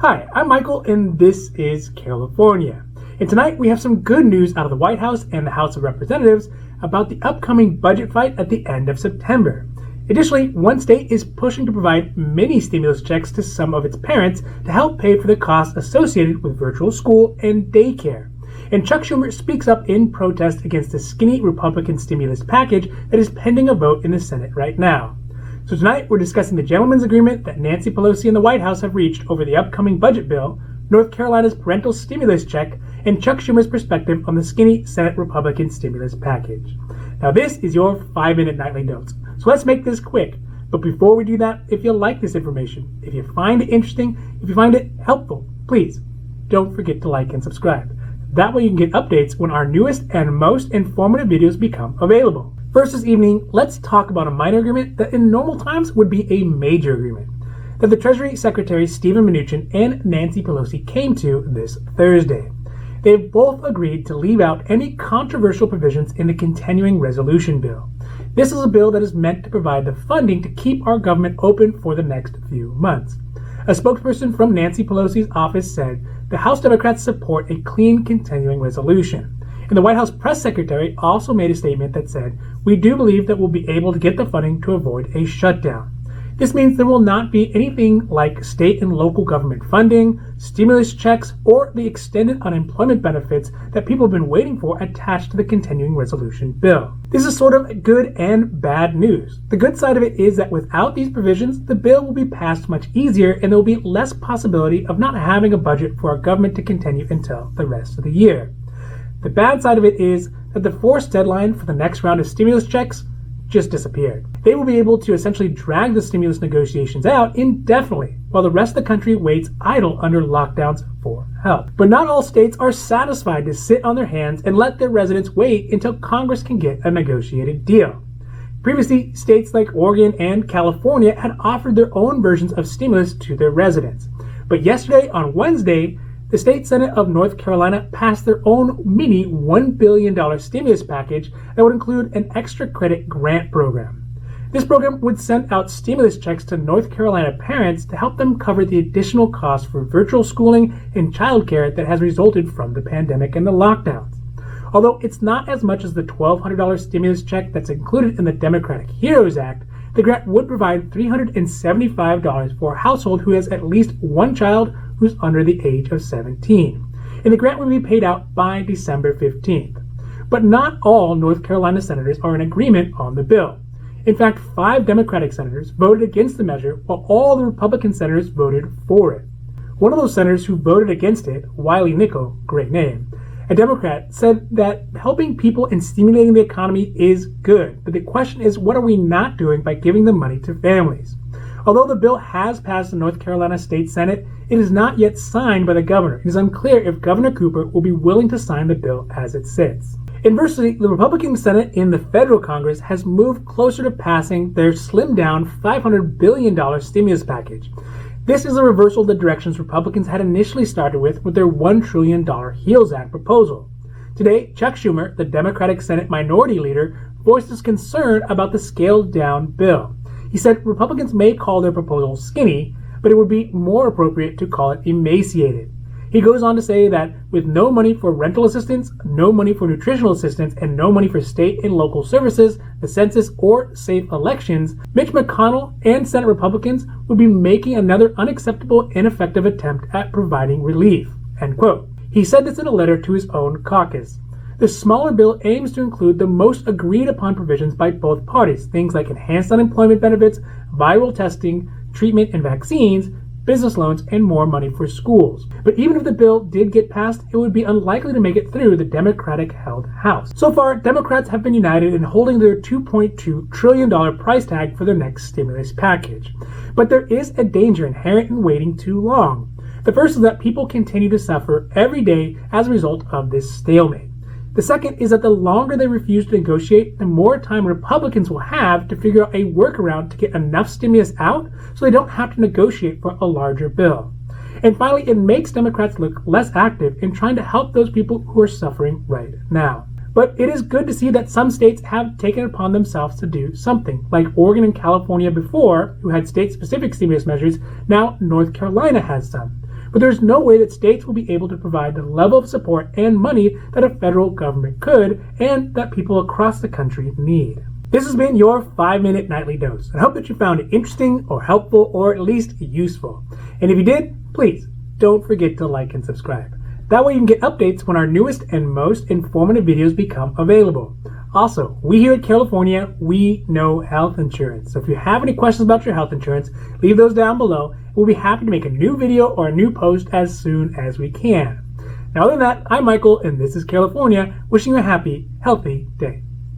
Hi, I'm Michael, and this is Carelifornia. And tonight we have some good news out of the White House and the House of Representatives about the upcoming budget fight at the end of September. Additionally, one state is pushing to provide mini stimulus checks to some of its parents to help pay for the costs associated with virtual school and daycare. And Chuck Schumer speaks up in protest against the skinny Republican stimulus package that is pending a vote in the Senate right now. So tonight we're discussing the gentleman's agreement that Nancy Pelosi and the White House have reached over the upcoming budget bill, North Carolina's parental stimulus check, and Chuck Schumer's perspective on the skinny Senate Republican stimulus package. Now this is your 5-minute nightly notes, so let's make this quick. But before we do that, if you like this information, if you find it interesting, if you find it helpful, please don't forget to like and subscribe. That way you can get updates when our newest and most informative videos become available. First this evening, let's talk about a minor agreement that in normal times would be a major agreement that the Treasury Secretary Steven Mnuchin and Nancy Pelosi came to this Thursday. They have both agreed to leave out any controversial provisions in the continuing resolution bill. This is a bill that is meant to provide the funding to keep our government open for the next few months. A spokesperson from Nancy Pelosi's office said the House Democrats support a clean continuing resolution. And the White House press secretary also made a statement that said, "We do believe that we'll be able to get the funding to avoid a shutdown." This means there will not be anything like state and local government funding, stimulus checks, or the extended unemployment benefits that people have been waiting for attached to the continuing resolution bill. This is sort of good and bad news. The good side of it is that without these provisions, the bill will be passed much easier and there will be less possibility of not having a budget for our government to continue until the rest of the year. The bad side of it is that the forced deadline for the next round of stimulus checks just disappeared. They will be able to essentially drag the stimulus negotiations out indefinitely while the rest of the country waits idle under lockdowns for help. But not all states are satisfied to sit on their hands and let their residents wait until Congress can get a negotiated deal. Previously, states like Oregon and California had offered their own versions of stimulus to their residents. But yesterday, on Wednesday, the State Senate of North Carolina passed their own mini $1 billion stimulus package that would include an extra credit grant program. This program would send out stimulus checks to North Carolina parents to help them cover the additional costs for virtual schooling and childcare that has resulted from the pandemic and the lockdowns. Although it's not as much as the $1,200 stimulus check that's included in the Democratic HEREOS Act, the grant would provide $375 for a household who has at least one child who's under the age of 17. And the grant will be paid out by December 15th. But not all North Carolina senators are in agreement on the bill. In fact, 5 Democratic senators voted against the measure while all the Republican senators voted for it. One of those senators who voted against it, Wiley Nickel, great name, a Democrat, said that helping people and stimulating the economy is good, but the question is, what are we not doing by giving the money to families? Although the bill has passed the North Carolina State Senate, it is not yet signed by the governor. It is unclear if Governor Cooper will be willing to sign the bill as it sits. Inversely, the Republican Senate in the federal Congress has moved closer to passing their slimmed-down $500 billion stimulus package. This is a reversal of the directions Republicans had initially started with their $1 trillion HEREOS Act proposal. Today, Chuck Schumer, the Democratic Senate Minority Leader, voiced his concern about the scaled-down bill. He said Republicans may call their proposal skinny, but it would be more appropriate to call it emaciated. He goes on to say that with no money for rental assistance, no money for nutritional assistance, and no money for state and local services, the census, or safe elections, Mitch McConnell and Senate Republicans would be making another unacceptable, ineffective attempt at providing relief. End quote. He said this in a letter to his own caucus. The smaller bill aims to include the most agreed upon provisions by both parties, things like enhanced unemployment benefits, viral testing, treatment and vaccines, business loans, and more money for schools. But even if the bill did get passed, it would be unlikely to make it through the Democratic-held House. So far, Democrats have been united in holding their $2.2 trillion price tag for their next stimulus package. But there is a danger inherent in waiting too long. The first is that people continue to suffer every day as a result of this stalemate. The second is that the longer they refuse to negotiate, the more time Republicans will have to figure out a workaround to get enough stimulus out so they don't have to negotiate for a larger bill. And finally, it makes Democrats look less active in trying to help those people who are suffering right now. But it is good to see that some states have taken it upon themselves to do something, like Oregon and California before, who had state-specific stimulus measures. Now North Carolina has some. but there's no way that states will be able to provide the level of support and money that a federal government could and that people across the country need. This has been your 5-minute nightly dose. I hope that you found it interesting or helpful or at least useful. And if you did, please don't forget to like and subscribe. That way you can get updates when our newest and most informative videos become available. Also, we here at Carelifornia, we know health insurance. So if you have any questions about your health insurance, leave those down below. We'll be happy to make a new video or a new post as soon as we can. Now, other than that, I'm Michael, and this is Carelifornia, wishing you a happy, healthy day.